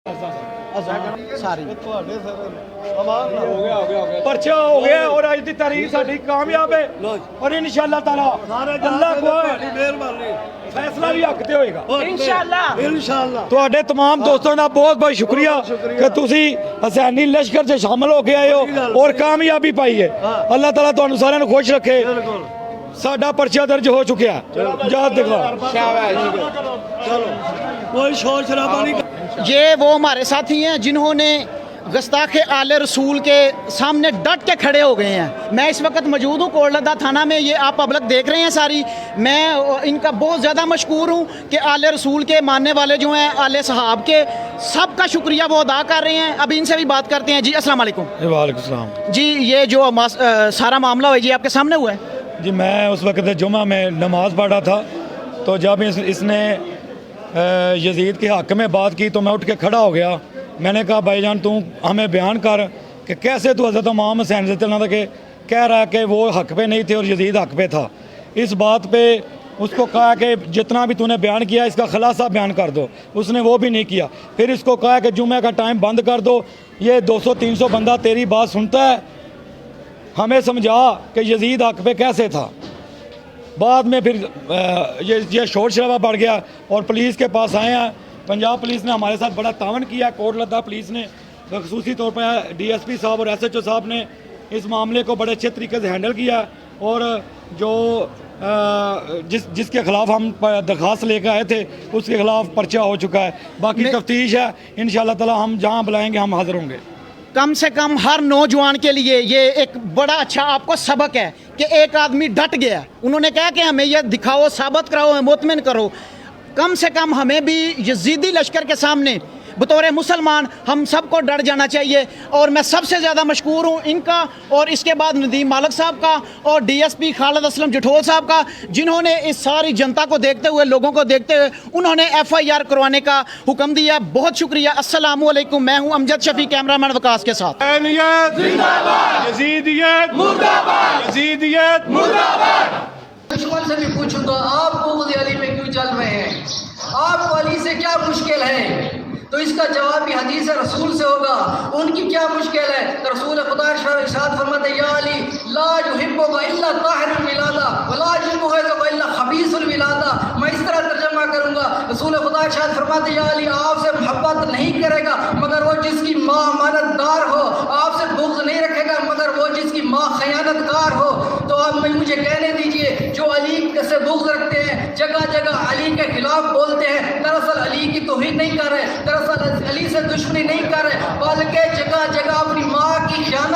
ਸਾਰੀ ਪਰਚਾ ਹੋ ਗਿਆ ਔਰ ਅੱਜ ਦੀ ਤਾਰੀਖ ਸਾਡੀ ਕਾਮਯਾਬ ਹੈ ਔਰ ਇਨਸ਼ਾਅੱਲਾ ਤਾਲਾ ਅੱਲਾਹ ਕੋਈ ਮਿਹਰਬਾਨੀ ਫੈਸਲਾ ਵੀ ਹੱਕ ਤੇ ਹੋਏਗਾ ਇਨਸ਼ਾਅੱਲਾ। ਤੁਹਾਡੇ तमाम ਦੋਸਤਾਂ ਦਾ ਬਹੁਤ ਬਹੁਤ ਸ਼ੁਕਰੀਆ ਕਿ ਤੁਸੀਂ ਹਸੈਨੀ ਲਸ਼ਕਰ 'ਚ ਸ਼ਾਮਲ ਹੋ ਕੇ ਆਏ ਹੋ ਔਰ ਕਾਮਯਾਬੀ ਪਾਈ ਹੈ। ਅੱਲਾਹ ਤਾਲਾ ਤੁਹਾਨੂੰ ਸਾਰਿਆਂ ਨੂੰ ਖੁਸ਼ ਰੱਖੇ। ਸਾਡਾ ਪਰਚਾ ਦਰਜ ਹੋ ਚੁੱਕਿਆ। ਯਾਦ ਦਿਖਾ चलो कोई शोर शराबा नहीं। ये वो हमारे साथी हैं जिन्होंने गुस्ताखे आले रसूल के सामने डट के खड़े हो गए हैं। मैं इस वक्त मौजूद हूँ कोटलदा थाना में। ये आप पब्लिक देख रहे हैं सारी। मैं इनका बहुत ज़्यादा मशकूर हूँ कि आले रसूल के मानने वाले जो हैं आले सहाब के सबका शुक्रिया वो अदा कर रहे हैं। अब इनसे भी बात करते हैं। जी अस्सलाम वालेकुम। वालेकुम सलाम। जी ये जो सारा मामला हुआ जी आपके सामने हुआ है? जी मैं उस वक्त जुमा में नमाज़ पढ़ा था तो जब इसने यजीद के हक़ में बात की तो मैं उठ के खड़ा हो गया। मैंने कहा भाईजान तू हमें बयान कर कि कैसे तू हज़रत इमाम हुसैन रज़ियल्लाहु के कह रहा है कि वो हक़ पे नहीं थे और यजीद हक़ पे था। इस बात पे उसको कहा कि जितना भी तूने बयान किया इसका खुलासा बयान कर दो। उसने वो भी नहीं किया। फिर इसको कहा कि जुमे का टाइम बंद कर दो। ये 200-300 बंदा तेरी बात सुनता है, हमें समझा कि यजीद हक़ पे कैसे था। बाद में फिर ये शोर शराबा बढ़ गया और पुलिस के पास आए हैं। पंजाब पुलिस ने हमारे साथ बड़ा तावन किया। कोटलदा पुलिस ने खसूसी तौर पर DSP साहब और SHO साहब ने इस मामले को बड़े अच्छे तरीके से हैंडल किया और जो जिसके ख़िलाफ़ हम दरख्वास्त लेकर आए थे उसके ख़िलाफ़ पर्चा हो चुका है। बाकी तफ्तीश है। इंशाअल्लाह ताला हम जहाँ बुलाएंगे हम हाज़िर होंगे। कम से कम हर नौजवान के लिए ये एक बड़ा अच्छा आपको सबक है कि एक आदमी डट गया। उन्होंने कहा कि हमें ये दिखाओ, साबित कराओ, हमें मुतमिन करो। कम से कम हमें भी यजीदी लश्कर के सामने बतौर मुसलमान हम सबको डर जाना चाहिए। और मैं सबसे ज़्यादा मशकूर हूँ इनका और इसके बाद नदीम मालिक साहब का और DSP खालिद असलम जठोल साहब का, जिन्होंने इस सारी जनता को देखते हुए, लोगों को देखते हुए उन्होंने FIR करवाने का हुक्म दिया। बहुत शुक्रिया। अस्सलामु अलैकुम। मैं हूँ अमजद शफी, कैमरामैन वकास के साथ। दुश्मन से भी पूछूंगा आप बुग़्ज़ अली में क्यों चल रहे हैं, आपको अली से क्या मुश्किल है, तो इसका जवाब भी हदीस रसूल से होगा। उनकी क्या मुश्किल है तो रसूल खुदा इरशाद फरमाते या अली ला युहिब्बुका इल्ला ताहिरुल विलादा वला युहिब्बुका इल्ला खबीसुल विलादा। मैं इस तरह तर्जुमा करूंगा। रसूल खुदा इरशाद फरमाते या अली आपसे मोहब्बत नहीं करेगा मगर वो जिसकी माँ अमानतदार हो, आपसे बुग़्ज़ नहीं रखेगा मगर वो जिसकी माँ खयानतकार हो। तो अब मुझे कहने दीजिए जो अली से बुग़्ज़ रखते हैं, जगह जगह अली के खिलाफ बोलते हैं, दरअसल अली की तौहीन नहीं कर रहे, दरअसल अली से दुश्मनी नहीं कर रहे, बल्कि जगह जगह अपनी माँ की खयानत